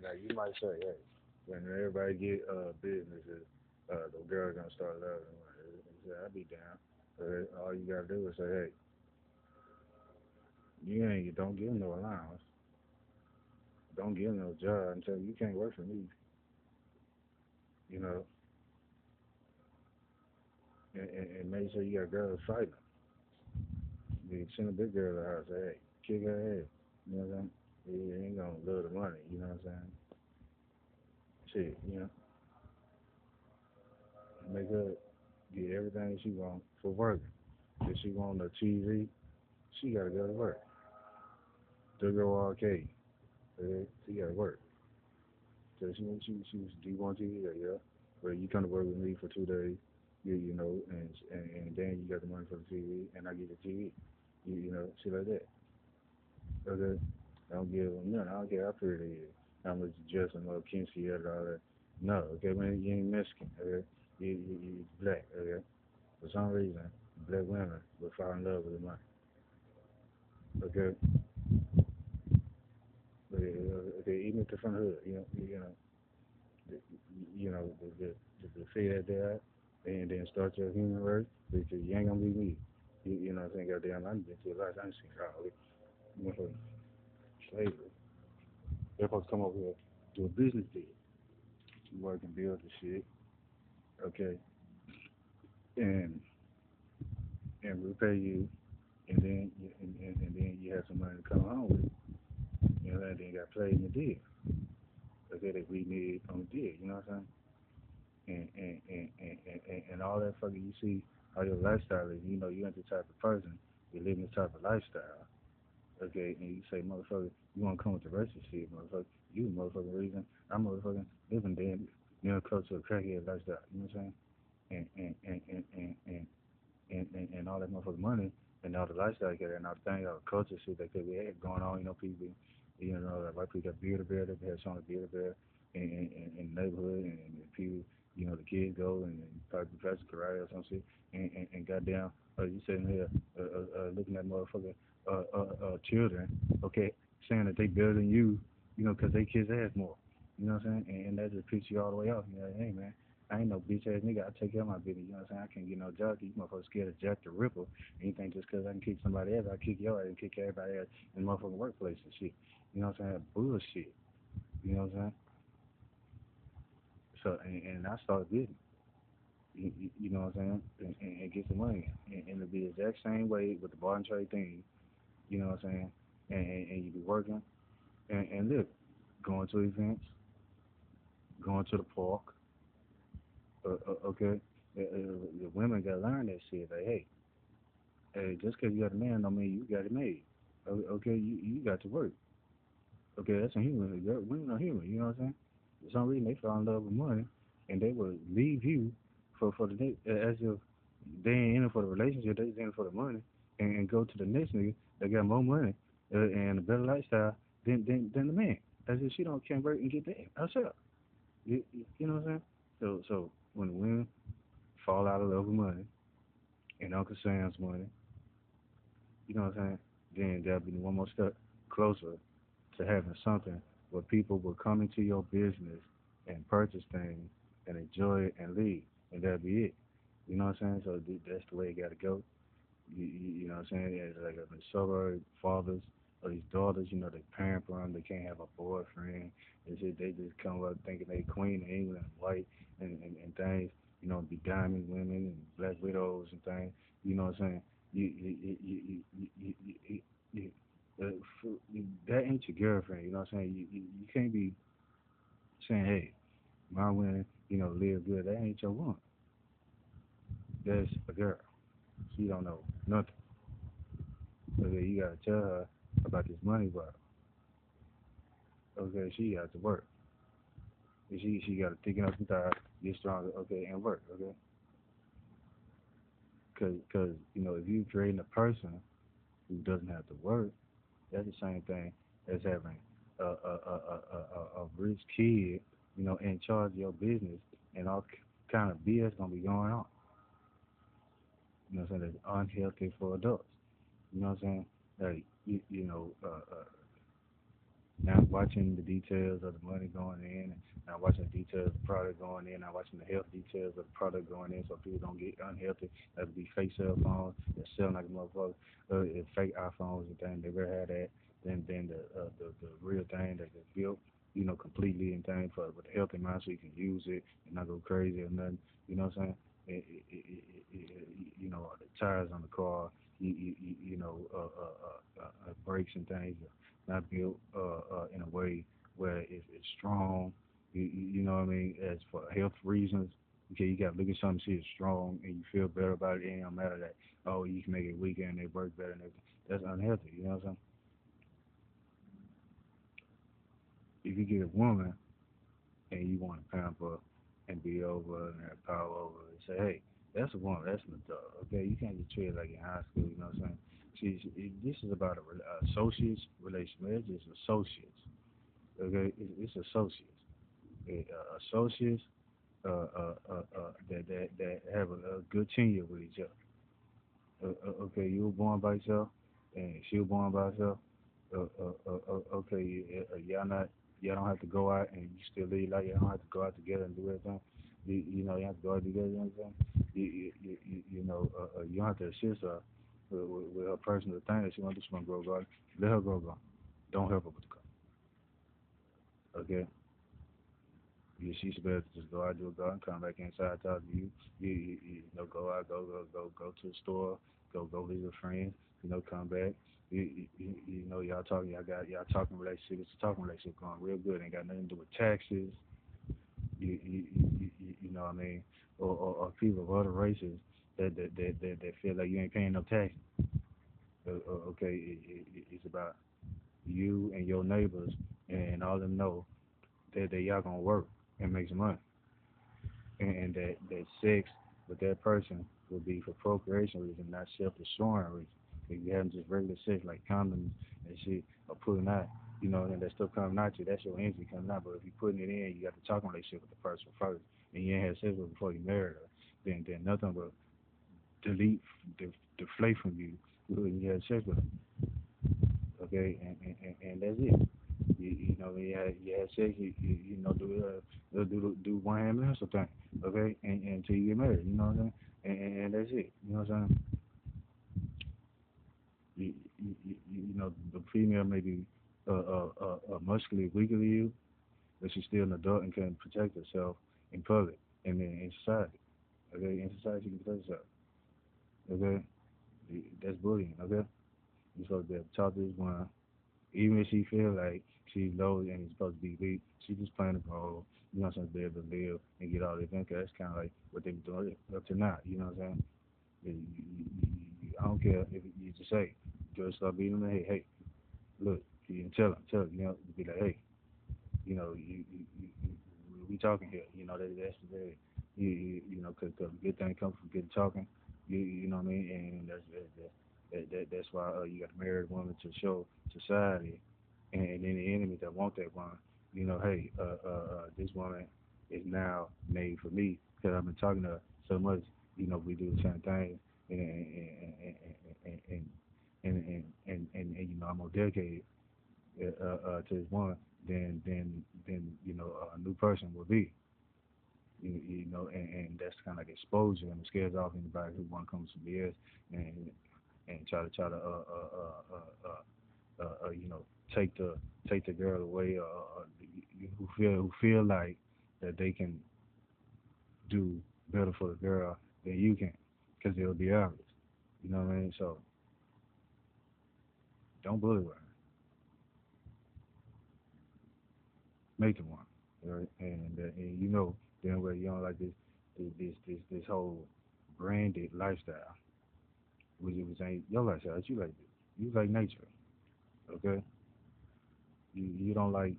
now you might say, hey, when everybody get businesses, the girl gonna start loving money. He said, I'll be down. All you gotta do is say, hey, you don't give no allowance, don't give no job until you can't work for me, you know, and make sure you got girls fighting. You send a big girl to the house, say, hey, kick her head. You know what I'm saying? You ain't gonna love the money, you know what I'm saying? Shit, make her get everything she want for working. If she want a TV, she gotta go to work. To go arcade, she gotta work. So do you want TV? Yeah, yeah. Well, you come to work with me for 2 days, and then you got the money for the TV, and I get the TV. Shit like that. Okay. I don't give them nothing. I don't care how pretty it is. How much Justin or Kinsey and all that. No, okay, man, you ain't Mexican, okay? You black, okay? For some reason, black women will fall in love with the money, okay? Okay, even if they're from the hood, the, the fee that they're at, and then start your human work, because you ain't gonna be me. You know what I'm saying? Goddamn, I'm been through a lot. I'm seen all this. Motherfucking slavery. They're supposed to come over here, do a business deal. You work and build the shit, okay? And and repay you, and then you have some money to come home with. You know, and then you got played in the deal. Okay, that we need on the deal. You know what I'm saying? And all that fucking you see how your lifestyle is. You know, you ain't the type of person you live in this type of lifestyle. Okay, and you say, motherfucker, you want to come with the rest of the shit, motherfucker. You the motherfucking reason I'm motherfucking living damn close to a crackhead lifestyle. You know what I'm saying? And all that motherfucking money and all the lifestyle they get and all the thing, all the culture shit that could be had going on, people, like white people got beer bear, they have some beer bear in the neighborhood and people, the kids go and probably practice karate or some shit and goddamn, you sitting here looking at motherfucking children, okay, saying that they better than you, 'cause they kids ass more. You know what I'm saying? And that just pisses you all the way off. You're like, hey man, I ain't no bitch ass nigga. I take care of my business. You know what I'm saying? I can't get no job. You motherfuckers scared of Jack the Ripper. And you think just 'cause I can kick somebody ass, I kick your ass and kick everybody ass in the motherfucking workplace and shit. You know what I'm saying? Bullshit. You know what I'm saying? So, and I started business. You know what I'm saying? And get some money. And it'll be the exact same way with the bar and trade thing. You know what I'm saying? And you be working and live. Going to events, going to the park, okay? The women got to learn that shit. Like, hey, just 'cause you got a man don't mean you got it made. Okay, you got to work. Okay, that's a human. Women are human. You know what I'm saying? For some reason, they fall in love with money, and they will leave you for the next, as if they ain't in it for the relationship. They just in it for the money, and go to the next nigga that got more money and a better lifestyle than the man. As if she don't can't work and get that herself. You know what I'm saying? So when the women fall out of love with money and Uncle Sam's money, you know what I'm saying? Then that'll be one more step closer to having something where people will come into your business and purchase things and enjoy it and leave, and that'll be it. You know what I'm saying? So that's the way it got to go. You know what I'm saying? It's like in the suburb, fathers or these daughters, they parent them, they can't have a boyfriend. They just come up thinking they queen of England and white and things, be diamond women and black widows and things. You know what I'm saying? You, uh, that ain't your girlfriend. You know what I'm saying? You can't be saying, hey, my women, live good. That ain't your woman. That's a girl. She don't know nothing. Okay, you gotta tell her about this money, but okay, she got to work. She got to thicken up some thighs, get stronger. Okay, and work. Okay, cause if you creating a person who doesn't have to work, that's the same thing as having a rich kid, in charge of your business, and all kind of BS gonna be going on. You know what I'm saying? That's unhealthy for adults. You know what I'm saying? Like Not watching the details of the money going in, not watching the details of the product going in, not watching the health details of the product going in, so people don't get unhealthy. That would be fake cell phones. They're selling like a motherfucker. Fake iPhones and things. They better have that than the real thing that is built, completely and thing for with a healthy mind, so you can use it and not go crazy or nothing. You know what I'm saying? The tires on the car, brakes and things not built in a way where it's strong. You know what I mean? As for health reasons, okay, you got to look at something, see it's strong, and you feel better about it. It ain't no matter that, oh, you can make it weaker and it work better and everything. That's unhealthy. You know what I'm saying? If you get a woman and you want to pamper and be over and have power over and say, hey, that's a woman, that's an adult. Okay, you can't just treat it like in high school. You know what I'm saying? This is about a associates relationship. It's just associates. Okay, it's associates. Associates that have a good tenure with each other. Okay, you were born by yourself, and she was born by herself. Okay, y'all don't have to go out and you still live like you don't have to go out together and do everything. You have to go out together. You know what I'm saying? You don't have to assist her with her personal thing that she wants to do. She want to grow garden. Let her grow garden. Don't help her with the garden. Okay. She's better to just go out, do a garden, come back inside, talk to you. Go out, go to the store, go visit friends. Come back. Y'all talking, y'all talking relationship. It's a talking relationship going real good. Ain't got nothing to do with taxes. You know what I mean? Or people of other races that feel like you ain't paying no tax. Okay, it's about you and your neighbors and all them know that y'all gonna work and make some money, and that sex with that person will be for procreation reasons, not self-destroying reasons. If you having just regular sex like condoms and shit or pulling out, and that stuff coming out you, that's your energy coming out. But if you putting it in, you got to talk relationship with the person first, and you ain't had sex with her before you married her, then nothing will delete, deflate from you when you had sex with her. Okay, and that's it. You had sex, do one hand missile thing, okay, and until you get married, you know what I'm saying, and that's it, you know what I'm saying. The female may be muscularly weaker than you, but she's still an adult and can protect herself in public and then in society. Okay, in society she can protect herself. Okay, that's bullying. Okay, you're supposed to be able to talk to this one. Even if she feel like she's low and is supposed to be weak, she just playing a role. You know what I'm saying? To be able to live and get all this income. That's kind of like what they've been doing up to now. You know what I'm saying? I don't care if you just say, just start beating them. Hey, hey, look, you can tell them, be like, hey, we talking here. That's very, cause good thing comes from good talking. You know what I mean? And that's why you got a married woman to show society and any enemy that want that woman, hey, this woman is now made for me because I've been talking to her so much. We do the same thing, and and and I'm more dedicated to this woman than a new person will be. And that's kind of like exposure and it scares off anybody who want to come to BS and try to take the girl away who feel like that they can do better for the girl than you can because it'll be obvious. You know what I mean? So don't bully her. Make it one. Right? And then where you don't like this whole branded lifestyle, which ain't your lifestyle. That you like this. You like nature. Okay. You don't like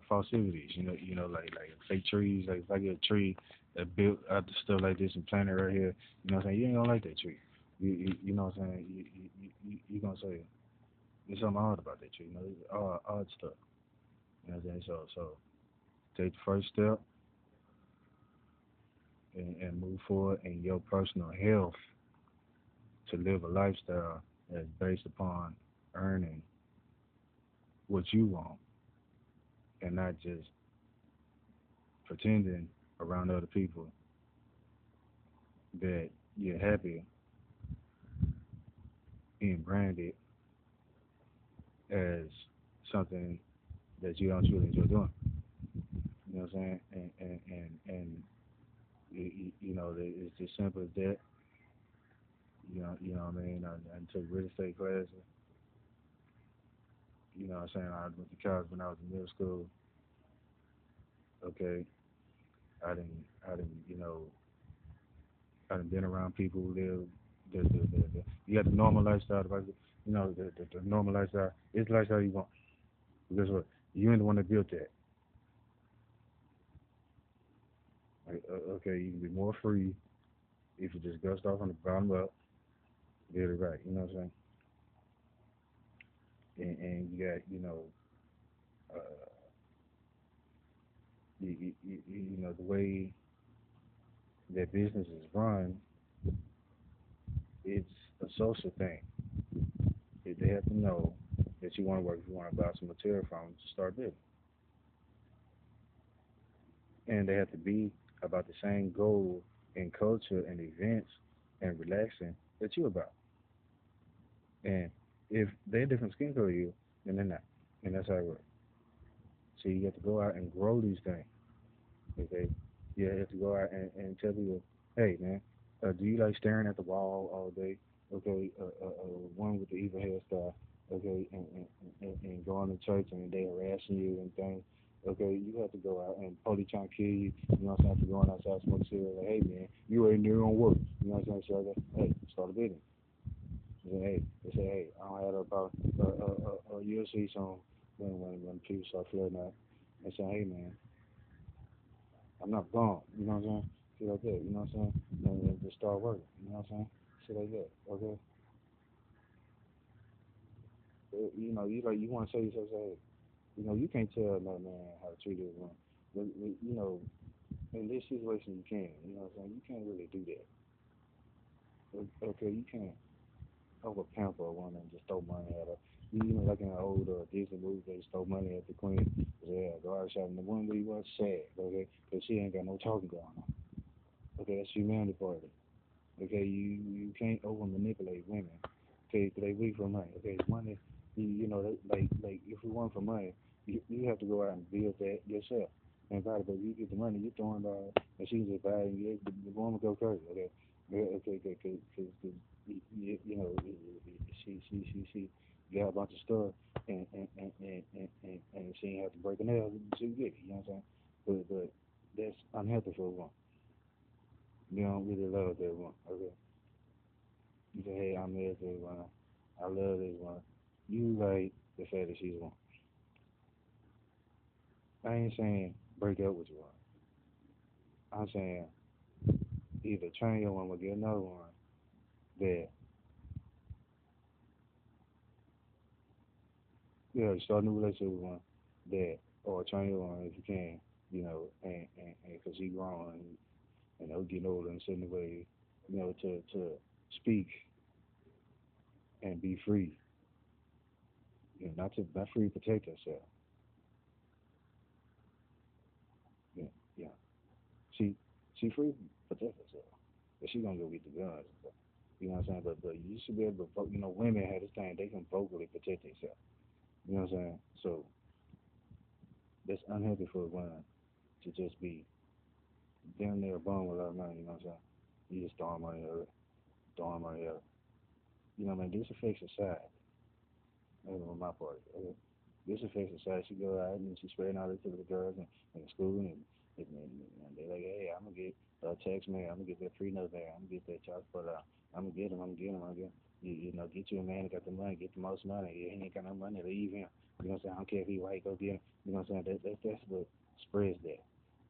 falsities. Like fake trees. Like a tree that built out the stuff like this and planted right here. You know what I'm saying? You ain't gonna like that tree. You know what I'm saying? You gonna say there's something odd about that tree. It's odd stuff. You know what I'm saying? So take the first step and move forward in your personal health to live a lifestyle that's based upon earning what you want and not just pretending around other people that you're happy being branded as something that you don't truly enjoy doing. You know what I'm saying? And it's just simple as that. What I mean. I took real estate classes. You know what I'm saying? I went to college when I was in middle school. Okay, I didn't, I done been around people who live you got the normal lifestyle, the normal lifestyle. It's the lifestyle you want. But guess what? You ain't the one that built that. Like, okay, you can be more free if you just dust off on the bottom up, get it right. You know what I'm saying? And you got, uh, the way that business is run, it's a social thing. They have to know that you want to work, if you want to buy some material from them to start business. And they have to be about the same goal and culture and events and relaxing that you about. And if they're different skin color than you, then they're not. And that's how it works. So you have to go out and grow these things. Okay, you have to go out and tell people, hey man, do you like staring at the wall all day? Okay, one with the evil hairstyle. Okay, and going to church and they harassing you and things. Okay, you have to go out and police trying to kill you. You know what I'm saying? For going outside smoke cigarette. Like, hey man, you ain't near on work. You know what I'm saying? So, hey, start a business. They say, hey, I don't have a problem. You'll see some when people start flirting out and say, hey man, I'm not gone. You know what I'm saying? Shit like that. You know what I'm saying? And just start working. You know what I'm saying? Shit like that. Okay. You want to say yourself, say, hey, you can't tell another man how to treat his woman. In this situation, you can. You know what I'm saying? You can't really do that. Okay, you can't over pamper a woman and just throw money at her. Like in an old Disney movie, they just throw money at the queen. Yeah, go out shopping. The woman really was sad, okay? Because she ain't got no talking going on. Okay, that's humanity part of it. Okay, you can't over manipulate women. Okay, 'cause they weak for money. Okay, money. Like if we want for money, you have to go out and build that yourself. And by the way, you get the money, you throwing it, and she can just buy it, and the woman go crazy. Okay, yeah, okay, because she got a bunch of stuff, and she ain't have to break a nail to get it. You know what I'm saying? But that's unhealthy for a woman. You don't really love that one. Okay. You say, hey, I'm married to this one. I love this one. You like the fact that she's one. I ain't saying break up with your one. I'm saying either train your one or get another one that, start a new relationship with one that, or train your one if you can, and because he grown and they're getting older and certain way, to speak and be free, not free to protect herself. Yeah, yeah. She she free to protect herself, but she gonna go get the guns. You know what I'm saying? But you should be able to, women have this thing, they can vocally protect themselves. You know what I'm saying? So that's unhealthy for a woman to just be down there bum without money. You know what I'm saying? You just throwing money at it, throwing money at it. You know what I mean? This affects society. That's on my part. Okay? This affects society. She go out and she's spreading all this to the girls in school, and they're like, hey, I'm gonna get a text man, I'm gonna get that prenup man, I'm gonna get that child support out, I'm gonna get him, I'm gonna get him, I'm gonna get him. Get you a man that got the money, get the most money. Yeah, he ain't got no money, leave him. You know what I'm saying? I don't care if he white, go get him. You know what I'm saying? That's what spreads that.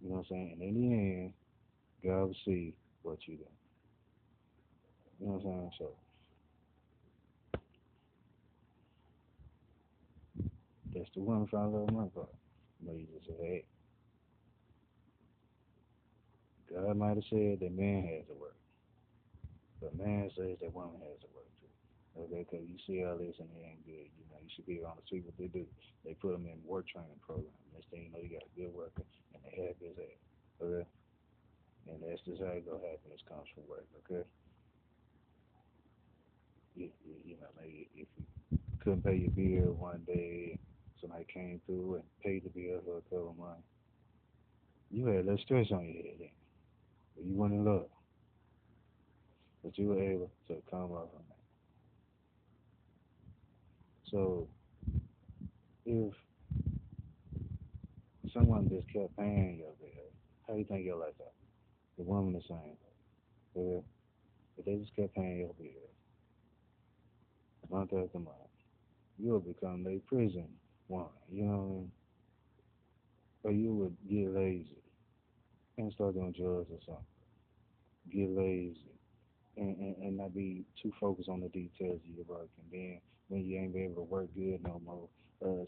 You know what I'm saying? And in the end, God will see what you do. You know what I'm saying? So that's the one final little month part. You just say, hey, God might have said that man has to work, but man says that woman has to work too. Okay, because you see all this and it ain't good. You know, you should be around to see what they do. They put them in work training program. Next thing you know, you got a good worker and they happy as hell. Okay, and that's just how you go happiness comes from work. Okay, you know, maybe if you couldn't pay your bill one day, somebody came through and paid the bill for a couple of months, you had less stress on your head then. But you weren't in love, but you were able to come up from that. So if someone just kept paying your bill, how do you think your life out? The woman the same. But if they just kept paying your bill month after month, you'll become a prison woman. You know what I mean? Or you would get lazy and start doing drugs or something. Get lazy and not be too focused on the details of your work. And then when you ain't be able to work good no more,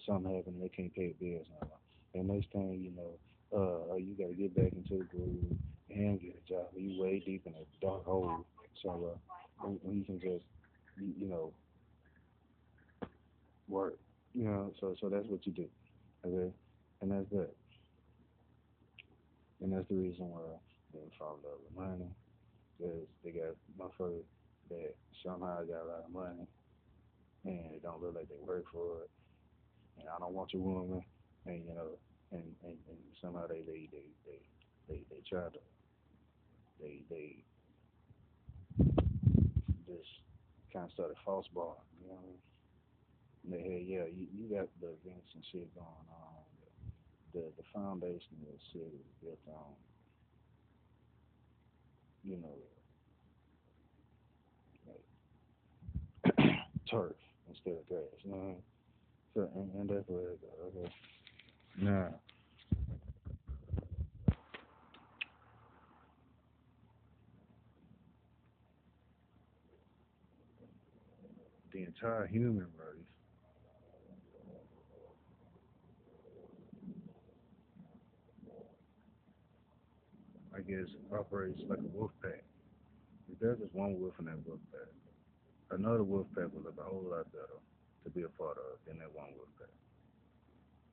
something happened and they can't pay the bills no more. And next thing you know, you got to get back into the groove and get a job. You way deep in a dark hole somewhere when you can just, you know, work. You know, so that's what you do. Okay, and that's that. And that's the reason why they fall in love with money. Because they got motherfuckers that somehow got a lot of money and it don't look like they work for it. And I don't want your woman. And you know, and somehow they try to they just kind of start a false bar. You know, what I mean? In their head, yeah, you got the events and shit going on. The foundation of the city is built on, you know, like turf instead of grass. You know what I mean? So and that's where it goes. Okay. Now the entire human race, I guess, operates like a wolf pack. If there's just one wolf in that wolf pack, another wolf pack will look a whole lot better to be a part of than that one wolf pack.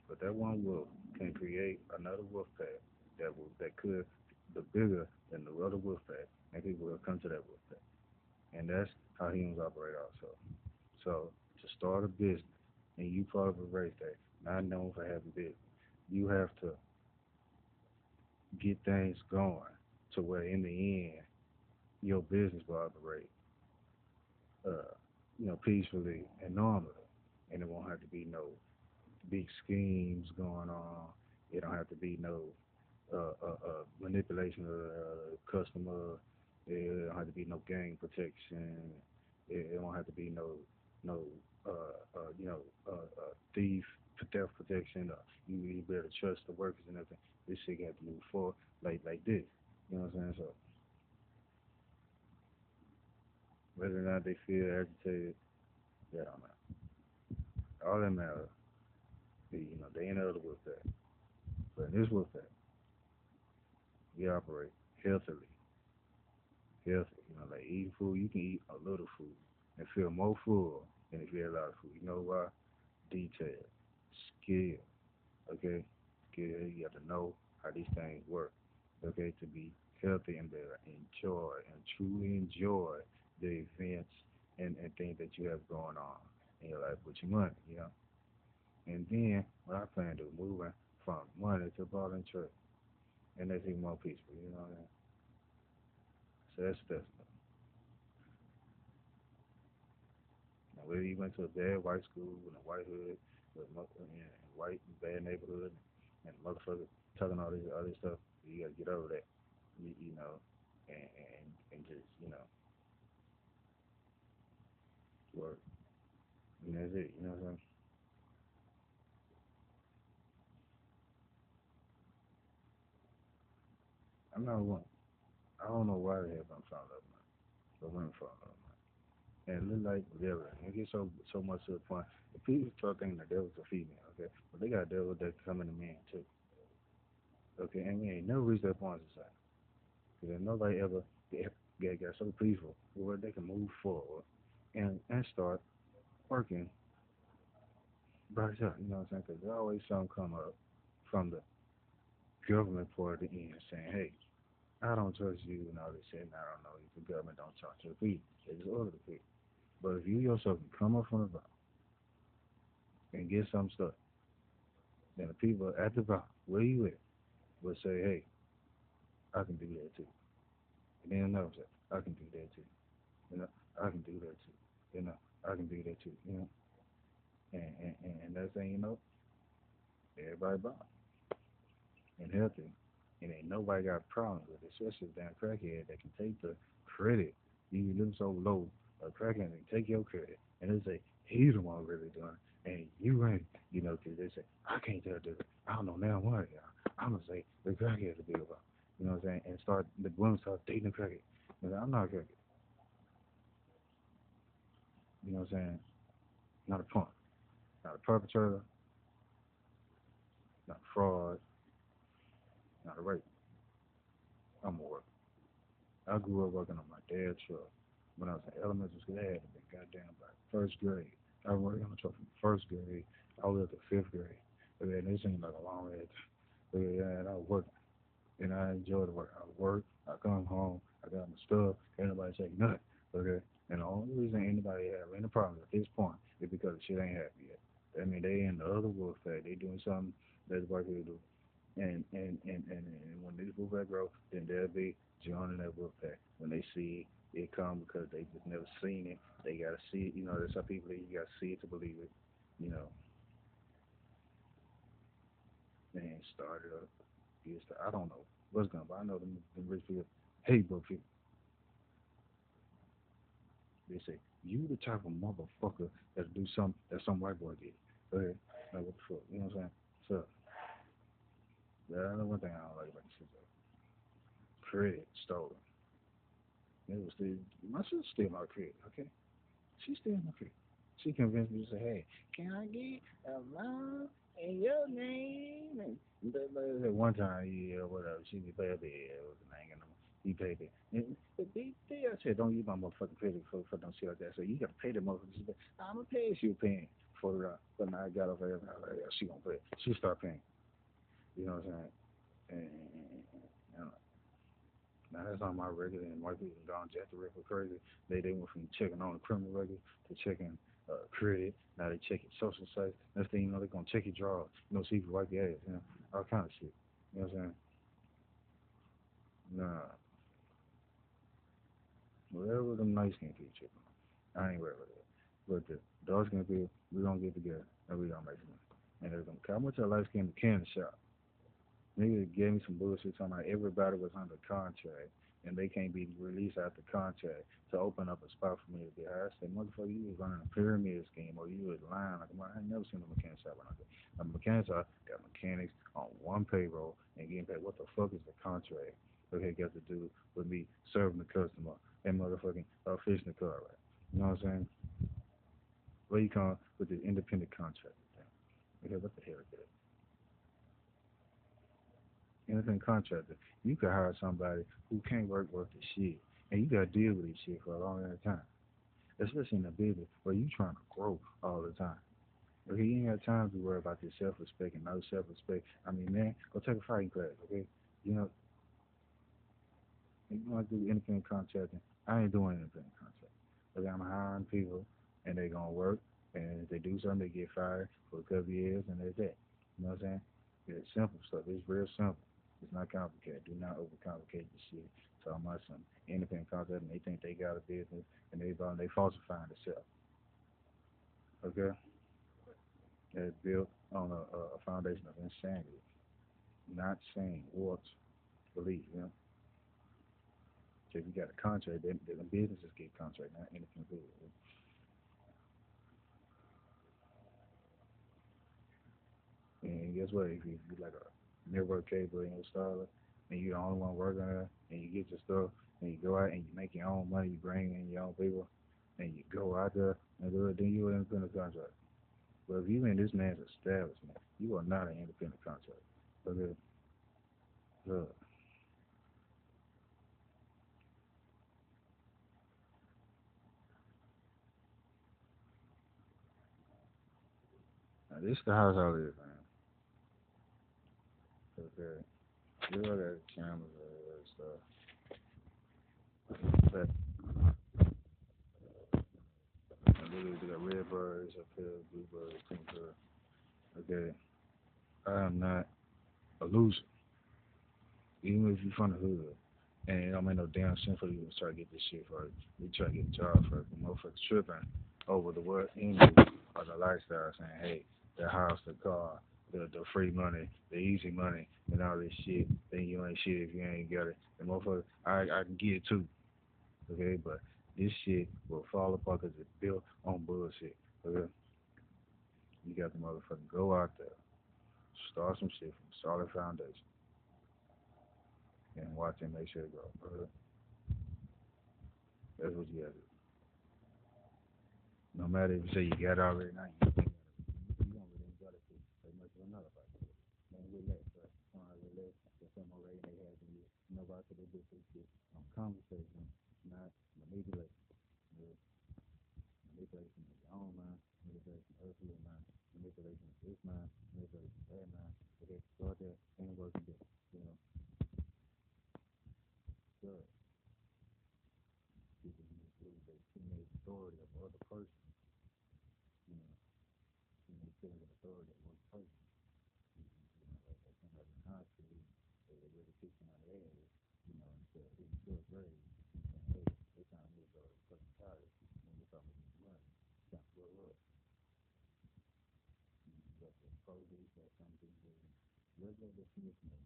But that one wolf can create another wolf pack that could be bigger than the other wolf pack, and people will come to that wolf pack. And that's how humans operate also. So to start a business, and you part of a race that's not known for having business, you have to get things going to where in the end your business will operate, uh, peacefully and normally, and it won't have to be no big schemes going on. It don't have to be no manipulation of the customer. It don't have to be no gang protection. It don't have to be no thief theft protection. You better trust the workers and everything. This shit got to move forward like this. You know what I'm saying? So whether or not they feel agitated, yeah, I don't know. All that matters, they ain't other with that. But in this with that, we operate healthily, healthy. Like eating food, you can eat a little food and feel more full than if you had a lot of food. You know why? Detail, skill, okay? Skill, you got to know how these things work, okay? To be healthy and better, enjoy and truly enjoy the events and things that you have going on in your life with your money, you know? And then what I plan to do, moving from money to ball and trade. And that's even more peaceful, you know what I mean? So that's now, whether you went to a bad white school in a white hood, with white bad neighborhood, and motherfucker talking all this stuff, you gotta get over that, and just work. And that's it. You know what I'm saying? I'm not one. I don't know why the hell I'm found love man, but women fall in love man. And it look like whatever. It gets so much to the point. The people start thinking the devil's a female, okay? But they got devils that come in a man too. Okay, and we ain't never reached that point in society. Because nobody ever got so peaceful where they can move forward and start working right up. You know what I'm saying? Because there's always something come up from the government part of the end saying, hey, I don't trust you and all this shit, and I don't know if the government don't trust the people. They just order the people. But if you yourself can come up from the bottom and get some stuff, then the people at the bottom, where you at, will say, hey, I can do that too. And then another say, I can do that too. You know, I can do that too. You know, I can do that too. You know, and that's thing, you know, everybody bought and healthy. And ain't nobody got a problem with it, especially a damn crackhead that can take the credit. You live so low, a crackhead can take your credit and they say, he's the one really doing it. And you ain't, you know, 'cause they say, I can't tell this. I don't know now what, y'all. I'm going to say, the crackhead's the big about. You know what I'm saying? And start, the women start dating the crackhead. You know, I'm not a crackhead. You know what I'm saying? Not a punk, not a perpetrator, not a fraud, not a rape. I'm a worker. I grew up working on my dad's truck. When I was in elementary school, I had to be goddamn by first grade. I was working on the truck from first grade all the way up to fifth grade. And then it seemed like a long way. But yeah, and I worked, and I enjoyed the work. I work, I come home, I got my stuff, ain't nobody say nothing. Okay? And the only reason anybody have any problems at this point is because the shit ain't happy yet. I mean, they in the other wolf pack. They doing something that's white people do. And when this wolf pack grow, then they'll be joining that wolf pack. When they see it come because they just never seen it, they gotta see it. You know, there's some people that you gotta see it to believe it. You know, and start it up. I don't know what's going, but I know them rich people hate broke people. They say you the type of motherfucker that do something that some white boy did. Okay, like what the fuck? You know what I'm saying? So that's one thing I don't like about this shit though. Credit stolen. It was still my sister steal my credit. Okay, she steal my credit. She convinced me to say, "Hey, can I get a loan in your name?" And one time, yeah, whatever. She be pay a bill. It was an name. He paid it. And the big thing I said, "Don't use my motherfucking credit for don't shit like that." So you gotta pay the motherfucker. She said, "I'm gonna pay if you paying for the route." But now I got off there. I was like, yeah, she gonna pay. She start paying. You know what I'm saying? And now that's on my record, and white people gone jack the record crazy. They went from checking on the criminal record to checking credit. Now they check your social sites. Next thing you know, they're gonna check your drawers. You know, see if you wipe your ass. You know, all kind of shit. You know what I'm saying? Nah, whatever them nice skin people checking on, I ain't worried about that. But the dark skin people, we gonna get together and we gonna make some. And they're gonna come with your light skin mechanic shop. Nigga gave me some bullshit talking about everybody was under contract and they can't be released out the contract to open up a spot for me to be hired. I said, motherfucker, you was running a pyramid scheme or you was lying. Like, I ain't never seen a mechanic shop like that. A mechanic shop got mechanics on one payroll and getting paid. What the fuck is the contract? Okay, got to do with me serving the customer and motherfucking fixing the car, right? You know what I'm saying? Where you come with this independent contractor thing? Okay, what the hell is that? Independent contractor, you could hire somebody who can't work worth the shit, and you got to deal with this shit for a long ass time. Especially in a business where you trying to grow all the time. Okay, you ain't got time to worry about your self respect and no self respect. I mean, man, go take a fighting class. Okay, you know, if you want to do independent contracting, I ain't doing independent contracting. Okay, I'm hiring people, and they gonna work, and if they do something, they get fired for a couple of years, and that's it. You know what I'm saying? It's simple stuff. It's real simple. It's not complicated. Do not overcomplicate the shit. Talking about some independent contracting, they think they got a business, and they falsifying themselves. Okay, it's built on a foundation of insanity, not saying what belief. You know, so if you got a contract, then businesses get contract, not independent people. And guess what? If you like a network cable installer, and you're the only one working there, and you get your stuff, and you go out and you make your own money, you bring in your own people, and you go out there and do it, then you're an independent contractor. But if you in this man's establishment, you are not an independent contractor. Okay? Look, This the house I live in. Okay. You look at the cameras and stuff. But literally they got red birds up here, blue birds, pink birds. Okay. I am not a loser. Even if you from the hood. And it don't make no damn sense for you to try to get this shit first. We try to get a job first. The motherfuckers tripping over the what image or the lifestyle saying, hey, the house, the car, the free money, the easy money, and all this shit. Then you ain't shit if you ain't got it. The motherfucker, I can get it too. Okay, but this shit will fall apart because it's built on bullshit. Okay, you got the motherfucker go out there, start some shit from a solid foundation, and watch and make sure it go. Okay? That's what you got to do. No matter if you say you got it already, now you don't really got it too. They much of another fight. Man, relax, right? Relax. There's some already they have in you. Nobody could do this shit on conversation, not manipulation. Yeah. Manipulation of your own mind, manipulation of other people's mind, manipulation of this mind, manipulation of that mind. Okay, go out there and work together. You know, good. People believe they teenage authority of other person. You know, teenage feeling of authority of one person. You know, like somebody constantly, they really teaching out of their head. You know, instead of being still grade. And hey, they trying to move to a fucking college. And they talking about money. Trying to grow up. But the produce or something regular definition of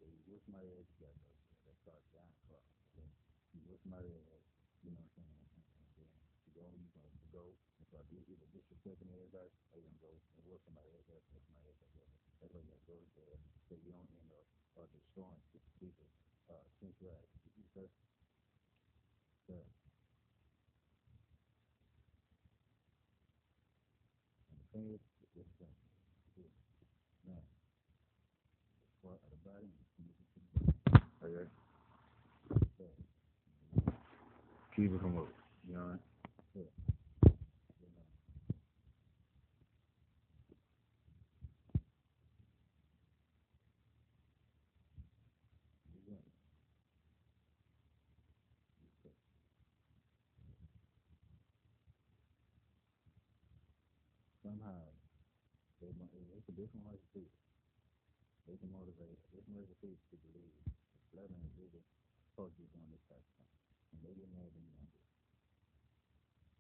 you wish my age got those that start John Clark. Okay? You wish my age, you know what I'm saying? And then you go and start either disrespecting everybody or you're gonna go and work somebody else up, work somebody else up. That's why you gotta go there so you don't end up destroying people's sensuality. You see, so, and the thing is, it's simple. Now, part of the body, okay? So, keep it from over. You know what I mean? Yeah. You know, you know, somehow it's a different way to see it. They can motivate, they can motivate people to believe that blood and really supposed to be doing this type of thing. And they get mad when you don't do it.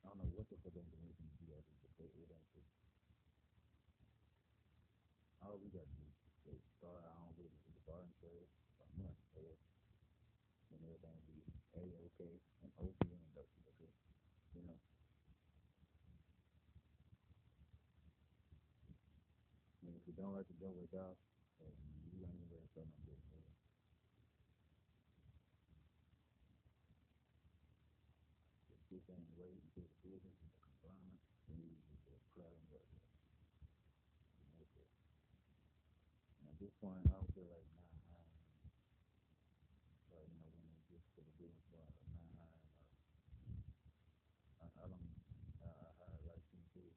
I don't know what the fuck they're doing to do that, but it ain't true. All we got to do is start our own business with the bar and trade for money, okay? And everything will be A-okay and OP and okay? You know, and if you don't like to go with y'all, you ain't even ready to start no business. Keep things wait until the business is compliant, and you just put out and work. And at this point, I don't feel like you know, when it gets to the business part, I don't, I like to see,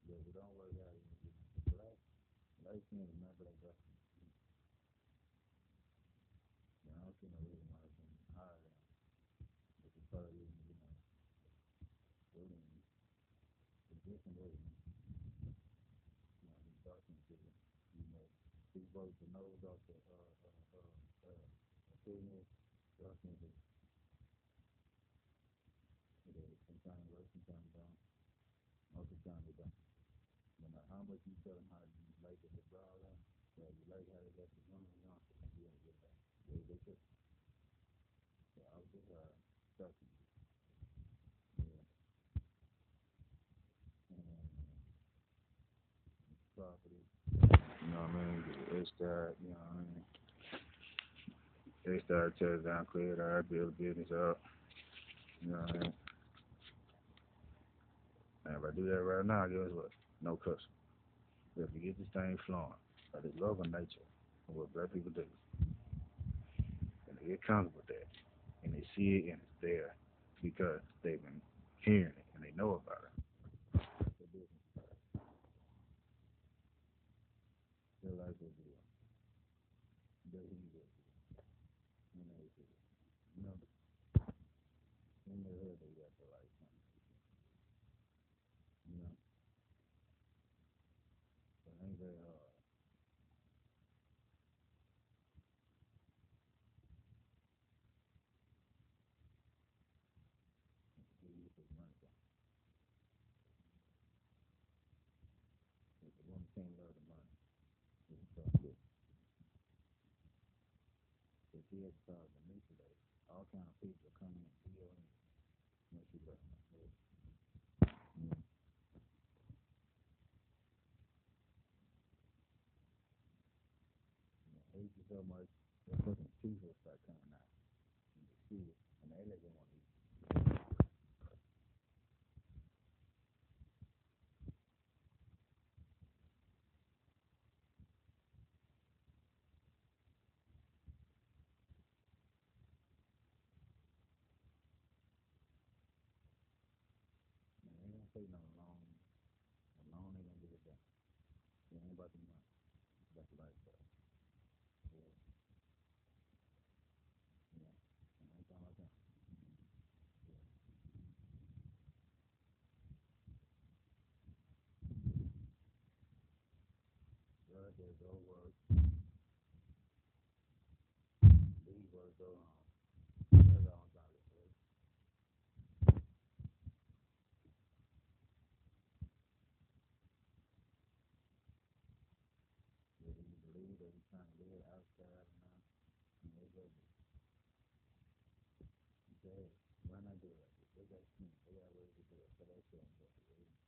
yeah, we don't work out in the business. But I seen it, man, but I got, you know, I don't see no reason why I can hire them. But it's probably, you know, waiting a different way, you know, he's talking to, you know, he broke the nose off business, talking to, sometimes work, sometimes don't, most of the time they don't. No matter how much you tell them how you like it, the brow out, so you like how they got the woman on, you don't get that. They could. So I was just talking, yeah, and property. You know what I mean? It's that, you know what I mean? They started tearing down, clear it out, build a business up. You know what I mean? And if I do that right now, guess what? No cuss. If we get this thing flowing, by the love of nature, and what black people do, and they get comfortable with that, and they see it and it's there because they've been hearing it and they know about it. they use his money. If the woman can't love the money, he start with. If he has started to manipulate, all kind of people come in and deal in once you love them. Mm. Hate you so much, the fucking teeth will start coming out. And you see it, and they let you want to eat. And they don't say no alone. Alone ain't gonna get it done. It ain't about the money. It's about the lifestyle. Yeah, yeah. And I ain't talking about that. God, there's go work, leave work, go home. That's all I'm talking about. Whether you believe or you trying to live outside or not, you know, it's over. You say, hey, why not do it? They got skin. They got ways to do it. So that's what I'm talking about.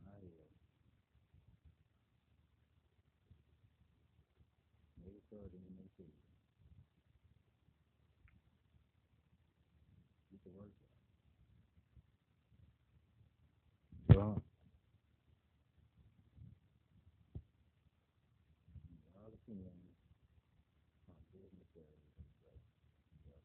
I hear it. Maybe so, then you may see. You can work it. Well, all the feelings on business areas and stuff. Stuff.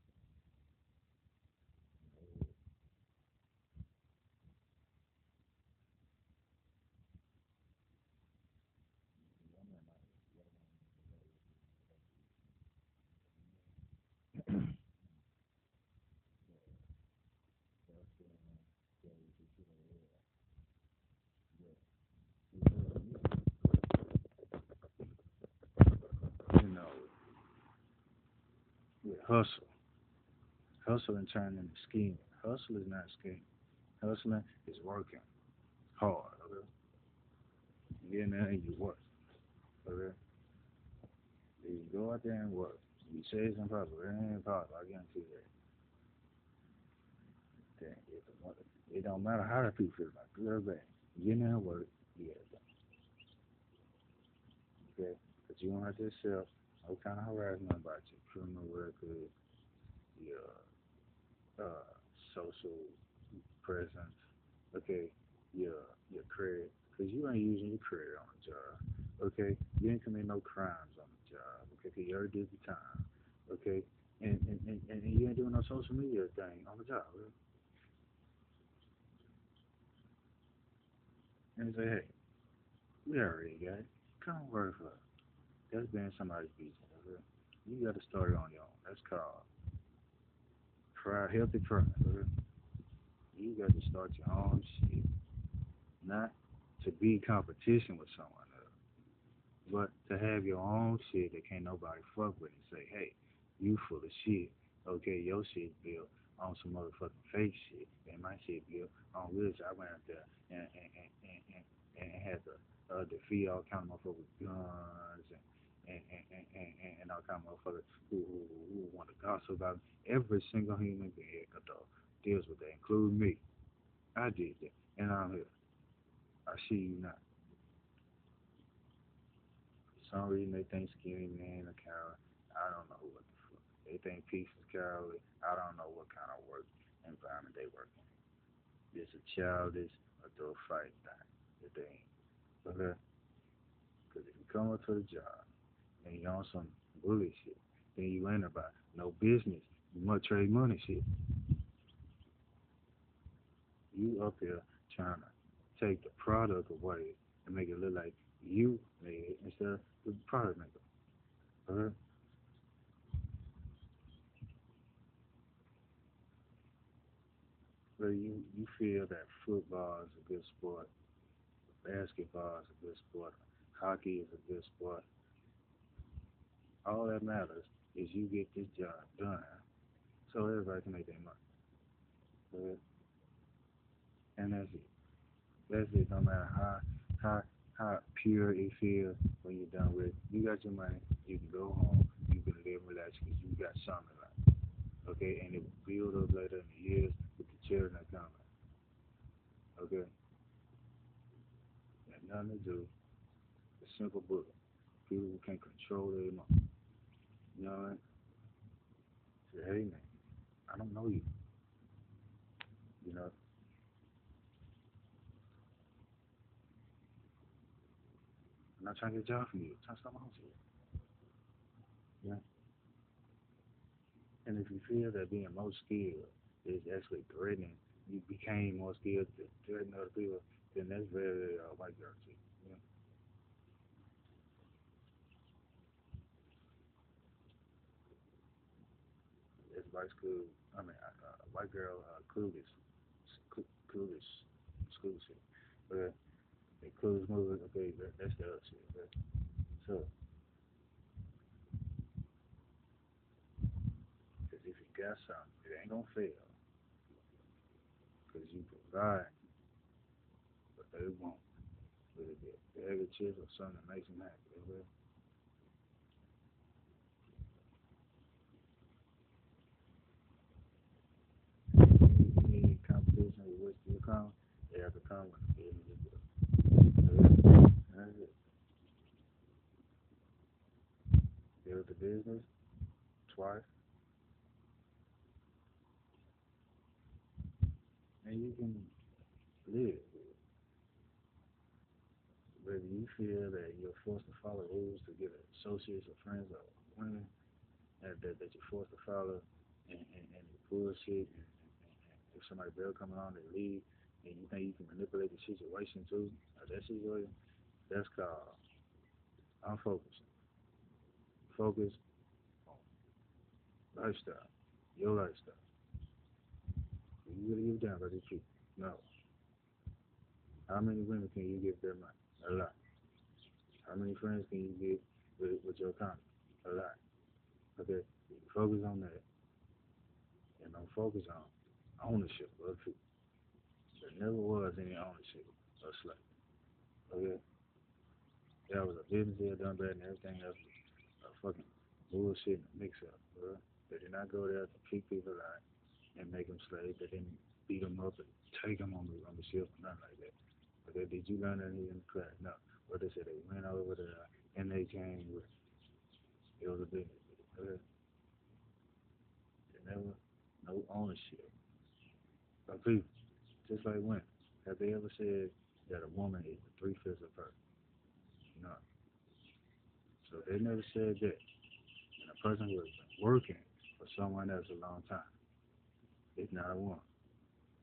You know, women like, women, self feeling, yeah, you can feel it. Yeah. You know, with hustle. Hustle and turn into scheming. Hustle is not scheming. Hustling is working hard. Okay? You get in there and you work. Okay? You go out there and work. You say it's impossible. It ain't impossible. I guarantee that. Then it don't matter how the people feel about it, good or bad. You get in there and work. You get it done. Okay? Because you don't have to accept no kind of harassment about your criminal record, your social presence, okay, your credit, because you ain't using your credit on the job, okay, you ain't committing no crimes on the job, okay, 'cause you already did your time, okay, and you ain't doing no social media thing on the job, okay? And say, hey, we already got it, come work for us. That's being somebody's business, okay? You got to start it on your own. That's called healthy pride, okay? You got to start your own shit, not to be competition with someone else. But to have your own shit that can't nobody fuck with and say, hey, you full of shit. Okay, your shit built on some motherfucking fake shit. And my shit built on this. I went out there and had to defeat all kind of motherfuckers with guns and all kind of motherfuckers who want to gossip about me. Every single human being adult deals with that, including me. I did that. And I'm here. I see you now. For some reason they think skinny man a coward. I don't know what the fuck. They think peace is cowardly. I don't know what kind of work environment they work in. It's a childish adult fight thing that they ain't. Okay? Because if you come up to the job and you on some bullshit, then you ain't about no business. You must trade money shit. You up here trying to take the product away and make it look like you made it instead of the product maker. Okay? So you feel that football is a good sport, basketball is a good sport, hockey is a good sport. All that matters is you get this job done, so everybody can make their money. So, and that's it. That's it. No matter how how pure it feels when you're done with it. You got your money. You can go home. You can live and relax because you got something like. Okay, and it will build up later in the years with the children that come. Okay, got nothing to do. It's simple book. People who can control their emotions. You know what? Say, hey man, I don't know you. You know, I'm not trying to get a job from you. I'm trying to start my own shit. Yeah. And if you feel that being more skilled is actually threatening, you became more skilled to threaten other people, then that's very white girl shit. You know, it's white school. I mean, white girl clueless, clueless, school shit. But the clueless movie, okay, that's the other shit. But, so, because if you got something, it ain't gonna fail because you provide what they want. Whether it be a bag of chips or something that makes them happy. Okay? You need competition with which you come, they have to come with a business to do. That's it. Build the business twice, and you can live. Whether you feel that you're forced to follow rules to get associates or friends or women that you're forced to follow, and you bullshit, and if somebody better come along, they leave, and you think you can manipulate the situation too, that situation, that's called unfocused. Focus on lifestyle, your lifestyle. You really give a damn about these people. No. How many women can you give their money? A lot. How many friends can you get with your economy? A lot. Okay? You focus on that and don't focus on ownership of other people. There never was any ownership of slavery. Okay? That was a business deal done bad and everything else was a fucking bullshit and a mix up, bro. They did not go there to keep people alive and make them slaves. They didn't beat them up and take them on the ship or nothing like that. Okay, did you learn that in the class? No. What they said, they went over there and they came with it was a business. Okay? They never, no ownership of people. Just like women. Have they ever said that a woman is the three-fifths of her? No. So they never said that. And a person who has been working for someone else a long time is not a woman,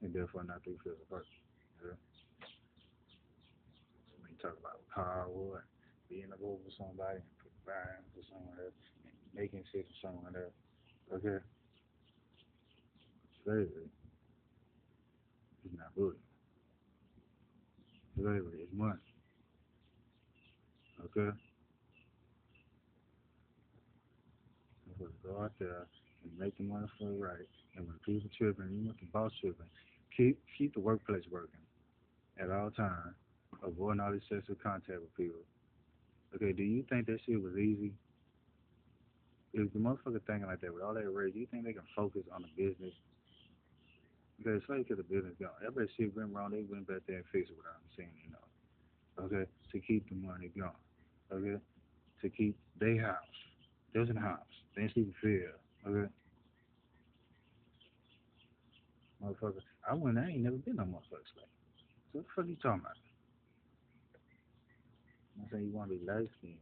and therefore not three-fifths of her. Okay? So when you talk about power and being above somebody and providing for someone else and making shit for someone else, okay, slavery is not bullying. Slavery is money. Okay, you're supposed to go out there and make the money for it right. And when people tripping, you want the boss tripping, keep the workplace working at all times, avoiding all excessive contact with people. Okay, do you think that shit was easy? If the motherfucker thinking like that with all that rage, do you think they can focus on the business? Because slave to the business gone. Everybody shit went wrong, they went back there and fixed it without seeing you know. Okay, to keep the money going. Okay, to keep their house. There's a house. They ain't sleep field. Okay, motherfucker. I ain't never been no motherfucker slave. So what the fuck you talking about? I'm saying you want to be light skinned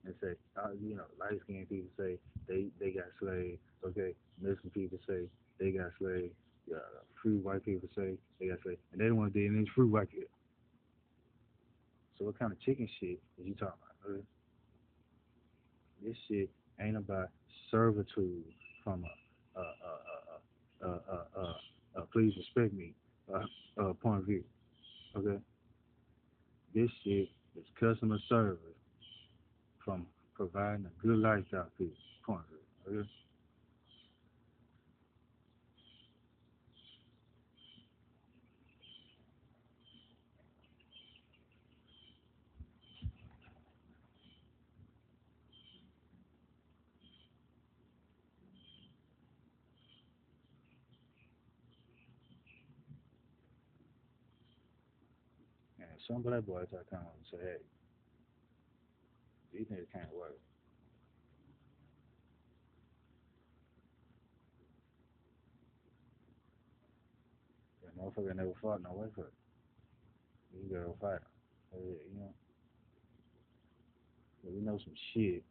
and say, light skinned people say they got slaves. Okay, Mexican people say they got slaves. Free white people say they got slaves, and they don't want to do any free white people. So what kind of chicken shit is you talking about? Okay? This shit ain't about servitude from a Please respect me. Point of view. Okay, this shit is customer service from providing a good lifestyle to you. Point of view. Okay? And some black boys I come up and say, hey, these niggas can't work. That motherfucker never fought no way for it. You gotta go fight 'em. You know, we know some shit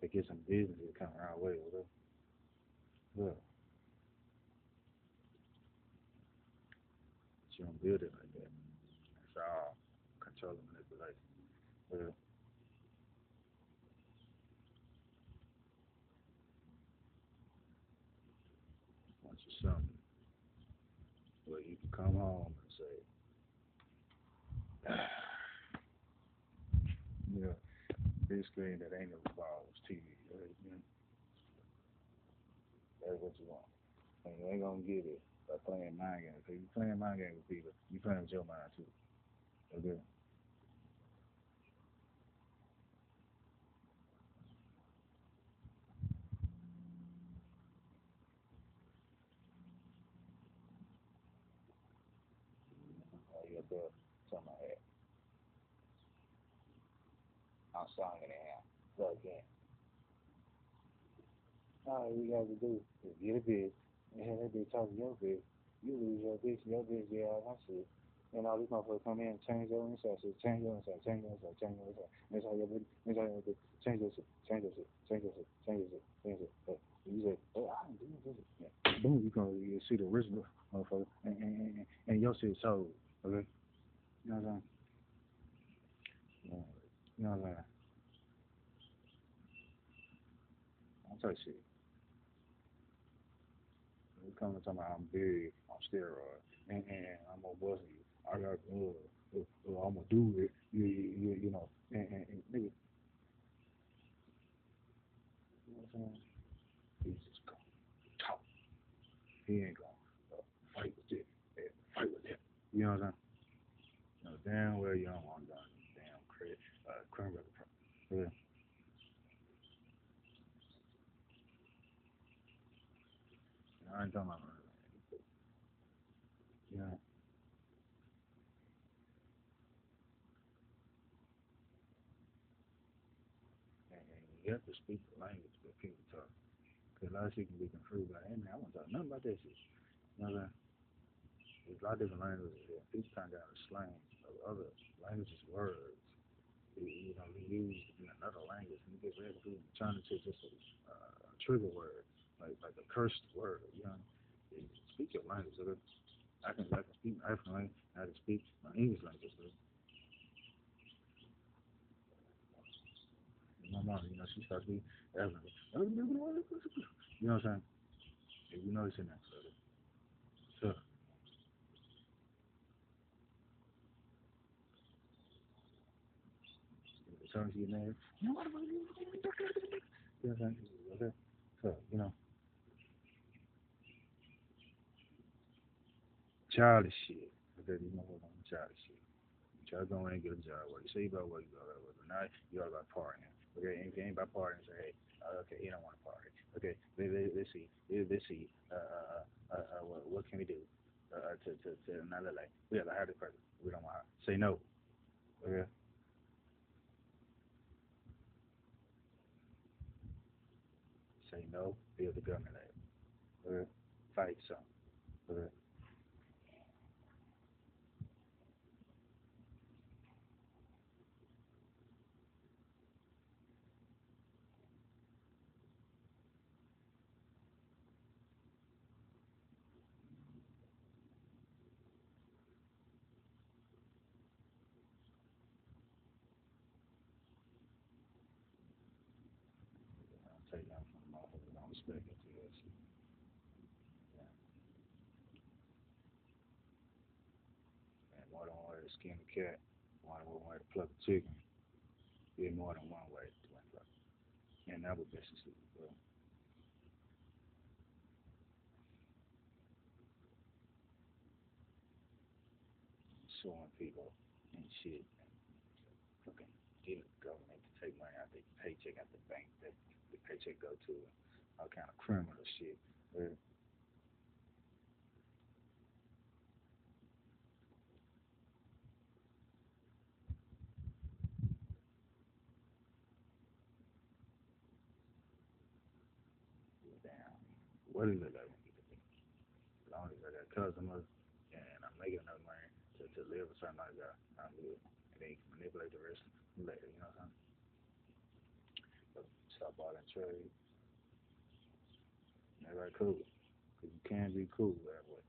that get some business that come around way with us. Look, you don't build it like that. It's all control and manipulation. Well, once you're something where you can come home and say, yeah, big screen that ain't never balls, TV, right? You know, that's what you want. And you ain't gonna get it by playing mind games. If you playing mind games with people, you playing with your mind too. Okay? You up there, something like that. I'm strong in the hand. So again, all you got to do is get a bitch and have that bitch talk to your bitch. You lose your bitch get all my shit. And all these motherfuckers come in and change your inside shit, change your inside, change your inside, change your inside, inside your bitch, inside your bitch, change your shit, change your shit, change your shit, change your shit, change your shit. You say, oh, I didn't do this. Yeah. Boom, you see the original motherfucker, and your shit sold. Okay, you know what I'm saying? Yeah. You know what I'm saying? I'll tell you shit. You come to talking about I'm big, I'm steroids, and I'm gonna bust you. I got I'm gonna do it. You know, and nigga, you know what I'm saying? He's just gonna talk. He ain't gonna fight with it. Fight with him. You know what I'm saying? You know, damn well you don't want to damn criminal. Yeah. I ain't talking about you know, and you have to speak the language that people talk. Because a lot of shit can be confused. Like, hey man, I want to talk nothing about that shit. You know what I'm saying? There's a lot of different languages here. People kind of got a slang of other languages, words. You know, we use in another language, and you get ready to turn it to just a trigger word, like a cursed word. You know, you speak your language. Okay? I can speak my African language. I can speak my English language. Okay? My mom, you know, she starts speaking African. You know what I'm saying? If you know it's in that. So, it turns to your name. You know what? You know what I'm saying? Okay. So, you know, childish shit. Okay, you know what I'm childish shit. Try to go in and get a job. What you say about what you go about, but now you all about partying. Okay, if you ain't about partying, say, hey, okay, you don't want to party. Okay, let's see, let's see, what can we do to not look like we have a hard person. We don't want to say no. Okay, say no. Build the government lab. Okay, fight some. Okay, I'll take down from the motherfuckers. Don't respect it to this. more than one way to skin a cat, more than one way to pluck a chicken. There's more than one way to win fuck. And that would basically suing people and shit and fucking getting the government to take money out their paycheck out the bank that the paycheck go to all kind of criminal shit. Uh, Damn. What is it like? As long as I got customers and I'm making enough money to live a certain lifestyle, I'm good. And then you can manipulate the rest later, you know what I'm saying? But stop all that trade. Everybody cool. Because you can be cool that way.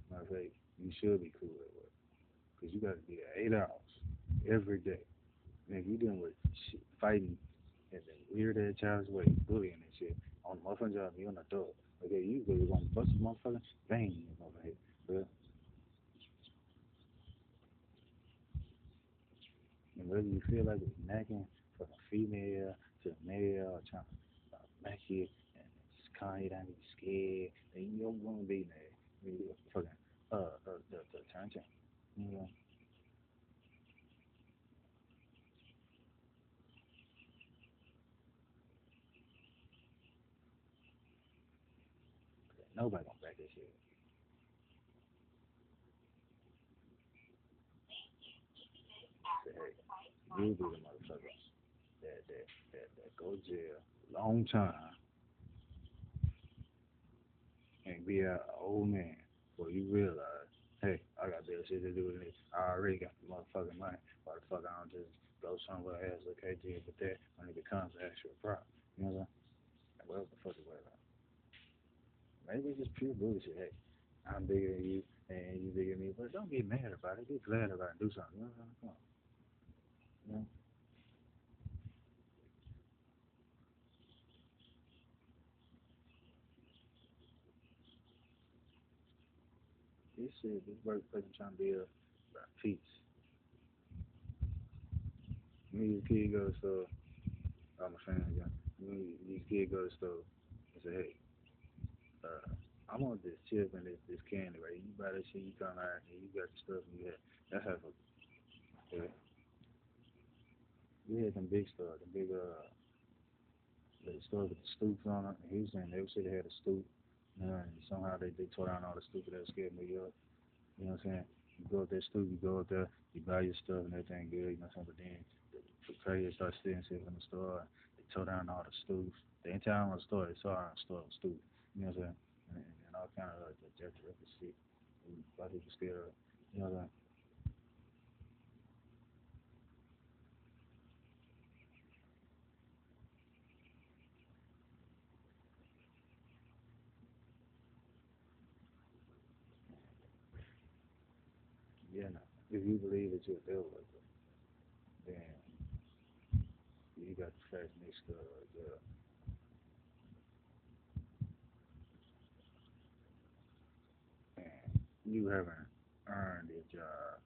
Matter of fact, you should be cool that way. Because you got to be there 8 hours every day. And if you're dealing with shit, fighting in the weird ass child's way, bullying and shit, on the motherfucking job, you're an adult. Okay, you really want to bust a motherfucker, bang you motherfucker. But, and whether you feel like it's nagging from a female to a male or trying to make it and just calm you down, you scared, then you're going to be there. You fucking, the turn change. You know, nobody gonna back this shit. Say, hey, you be the motherfucker that go to jail long time and be an old man before you realize, hey, I got better shit to do than this. I already got the motherfucking money. Why the fuck I don't just go somewhere else, okay, deal with that when it becomes an actual problem? You know what I'm saying? Whatever the fuck is what about. Maybe it's just pure bullshit. Hey, I'm bigger than you and you bigger than me, but don't get mad about it. Get glad about it. Do something. You know what I'm saying? Come on. You know? This shit, this workplace I'm trying to build about peace. Me as a kid go to store, I'm a fan, yeah. Me as a kid go to store and say, hey, uh, I want this chip and this candy, right? You buy this shit, you come out and you got the stuff and you have that's how yeah. We had them big stores, the big the stores with the stoops on it. And Houston, they said they had a stoop. And somehow they tore down all the stupid ass scared New York. You know what I'm saying? You go up that stoop, you go up there, you buy your stuff and everything good, you know what I'm saying? But then the crazy start stealing shit from the store. They tore down all the stoops. They ain't tear down the store, they tore down the store stoop. You know what I'm saying? And all kind of like just terrific shit. And a lot of people still, you know what I'm saying? Yeah, no. If you believe that you're a devil, then you got the facts mixed up. Yeah. And you haven't earned your job.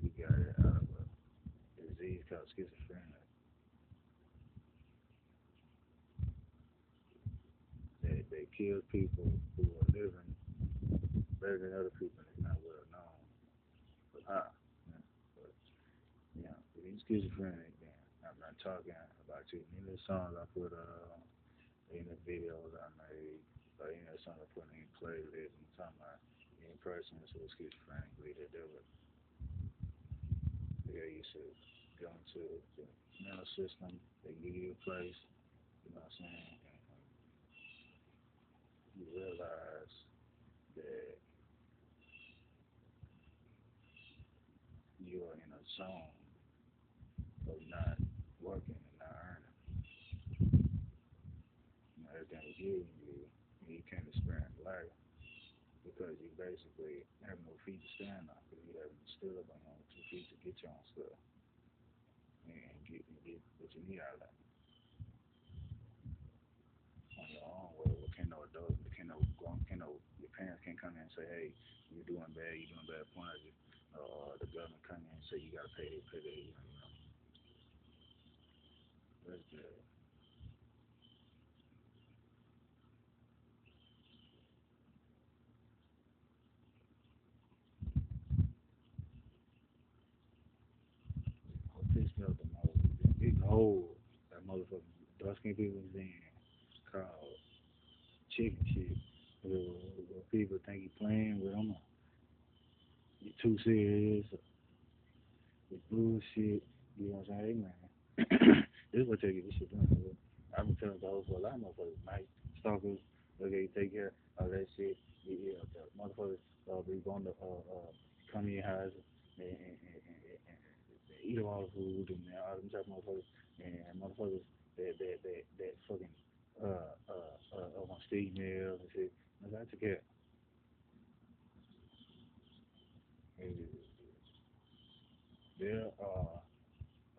You got it out of a disease called schizophrenia that kills people who are living better than other people and it's not well known. But yeah. But yeah, if you're schizophrenic, then I'm not talking about you. Any of the songs I put any of the videos I made, or any of the songs I put in playlists, I'm talking about any person who's schizophrenic, believe that they would, yeah, you should go into the mental system, they give you a place, you know what I'm saying? And you realize that you are in a zone of not working and not earning. You know, everything was giving you, and you can't experience life because you basically have no feet to stand on because you haven't stood up on your own 2 feet to get your own stuff and get what you need out of that on your own. Well, what can no adult, what can no your parents can't come in and say, hey, you're doing bad, point at you. The government come in and say you gotta pay the, that's the, what pissed me off the most, this big hole that motherfucking busking people is in, called chicken shit. Where people think you playing with them, you too serious, it's bullshit. You know what I'm saying, man? This is what you get this shit done. I've been telling those for a lot of motherfuckers, night stalkers, okay, take care of that shit. Yeah, the motherfuckers be going to come in your house and eat all the food and all them type of motherfuckers and motherfuckers that fucking on Steve Mills and shit. I took care. And there are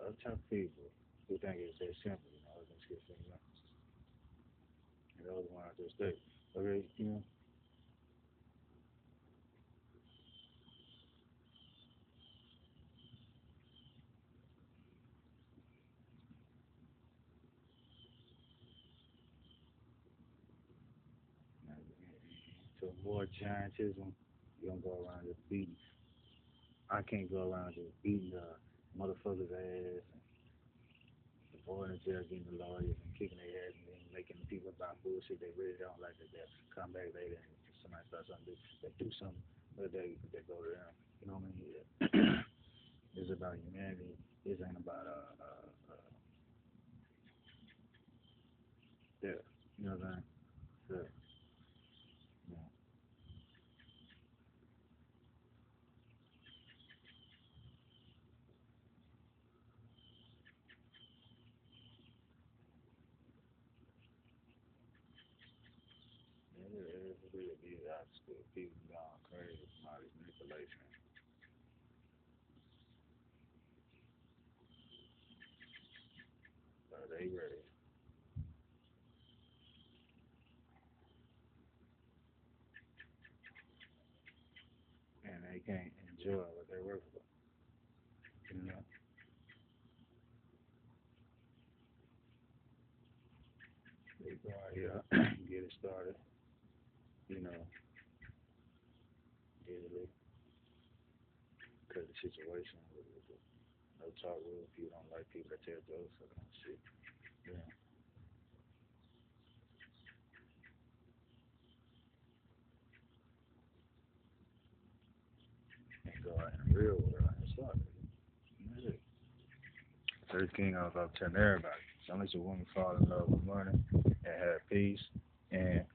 other type of people who think it's that simple, you know, and shit, you know, and those ones I just think, okay, you know, to avoid giantism, you don't go around just beating. I can't go around just beating the motherfuckers' ass and avoiding jail, getting the lawyers and kicking their ass and then making the people about bullshit they really don't like that they come back later and somebody starts something, they do something, but they go to them. You know what I mean? Yeah. It's about humanity. This ain't about death. You know what I'm saying? So, you know, it really be out of school. People gone crazy from all this manipulation. They ready, and they can't enjoy what they work for. You know, they go out here get it started. You know, easily because the situation with the no talk rule. People don't like people that tell jokes or kind of shit. You know, and go out in the real world and start it. And that's it. Third King, I was telling everybody. Don't let your woman fall in love with money and have peace and